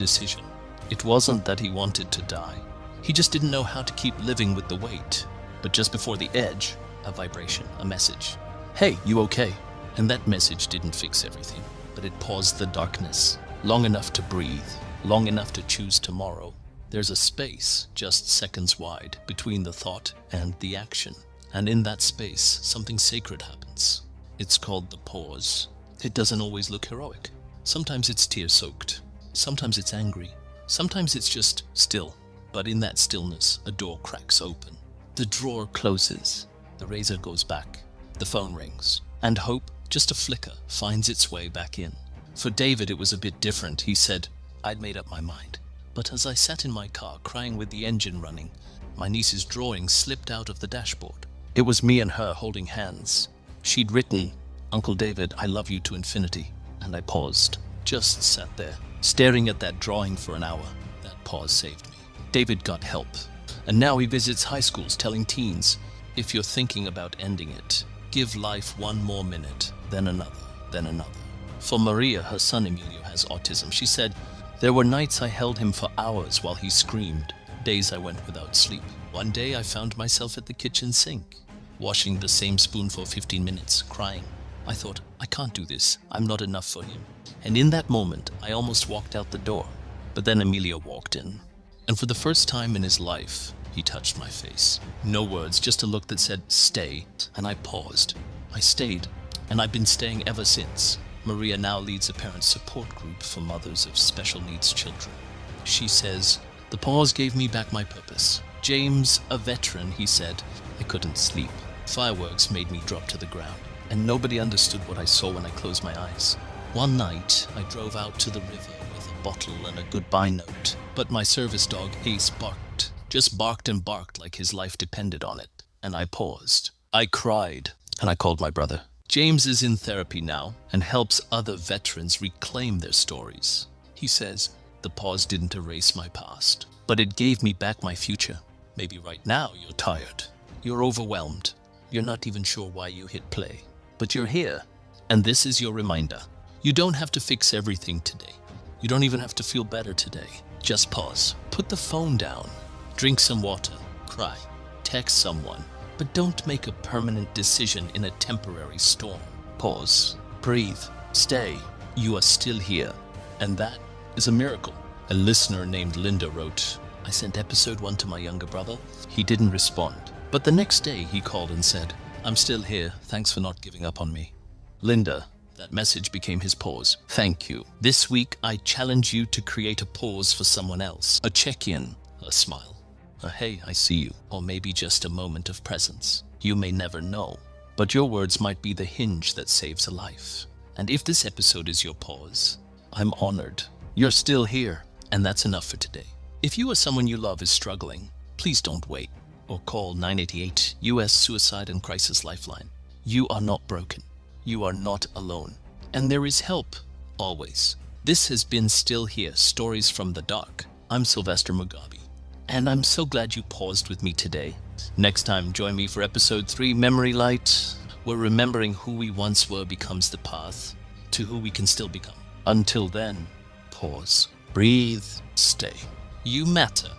decision. It wasn't that he wanted to die. He just didn't know how to keep living with the weight. But just before the edge, a vibration, a message. Hey, you okay? And that message didn't fix everything, but it paused the darkness, long enough to breathe, long enough to choose tomorrow. There's a space, just seconds wide, between the thought and the action. And in that space, something sacred happens. It's called the pause. It doesn't always look heroic. Sometimes it's tear-soaked. Sometimes it's angry. Sometimes it's just still. But in that stillness, a door cracks open. The drawer closes. The razor goes back. The phone rings. And hope, just a flicker, finds its way back in. For David, it was a bit different. He said, I'd made up my mind. But as I sat in my car, crying with the engine running, my niece's drawing slipped out of the dashboard. It was me and her holding hands. She'd written, Uncle David, I love you to infinity. And I paused, just sat there, staring at that drawing for an hour. That pause saved me. David got help. And now he visits high schools telling teens, if you're thinking about ending it, give life one more minute, then another, then another. For Maria, her son Emilio has autism. She said, there were nights I held him for hours while he screamed, days I went without sleep. One day I found myself at the kitchen sink, washing the same spoon for 15 minutes, crying. I thought, I can't do this. I'm not enough for him. And in that moment, I almost walked out the door. But then Emilio walked in. And for the first time in his life, he touched my face. No words, just a look that said, stay. And I paused. I stayed. And I've been staying ever since. Maria now leads a parent support group for mothers of special needs children. She says, the pause gave me back my purpose. James, a veteran, he said, I couldn't sleep. Fireworks made me drop to the ground. And nobody understood what I saw when I closed my eyes. One night, I drove out to the river with a bottle and a goodbye note. But my service dog, Ace, barked. Just barked and barked like his life depended on it. And I paused. I cried. And I called my brother. James is in therapy now and helps other veterans reclaim their stories. He says, the pause didn't erase my past, but it gave me back my future. Maybe right now you're tired. You're overwhelmed. You're not even sure why you hit play. But you're here, and this is your reminder. You don't have to fix everything today. You don't even have to feel better today. Just pause. Put the phone down. Drink some water. Cry. Text someone. But don't make a permanent decision in a temporary storm. Pause. Breathe. Stay. You are still here. And that is a miracle. A listener named Linda wrote, I sent episode 1 to my younger brother. He didn't respond. But the next day he called and said, I'm still here. Thanks for not giving up on me. Linda, that message became his pause. Thank you. This week, I challenge you to create a pause for someone else. A check-in, a smile, a hey, I see you, or maybe just a moment of presence. You may never know, but your words might be the hinge that saves a life. And if this episode is your pause, I'm honored. You're still here, and that's enough for today. If you or someone you love is struggling, please don't wait. Or call 988 US Suicide and Crisis Lifeline. You are not broken. You are not alone. And there is help, always. This has been Still Here, Stories from the Dark. I'm Sylvester Mugabe. And I'm so glad you paused with me today. Next time, join me for episode 3, Memory Light, where remembering who we once were becomes the path to who we can still become. Until then, pause, breathe, stay. You matter.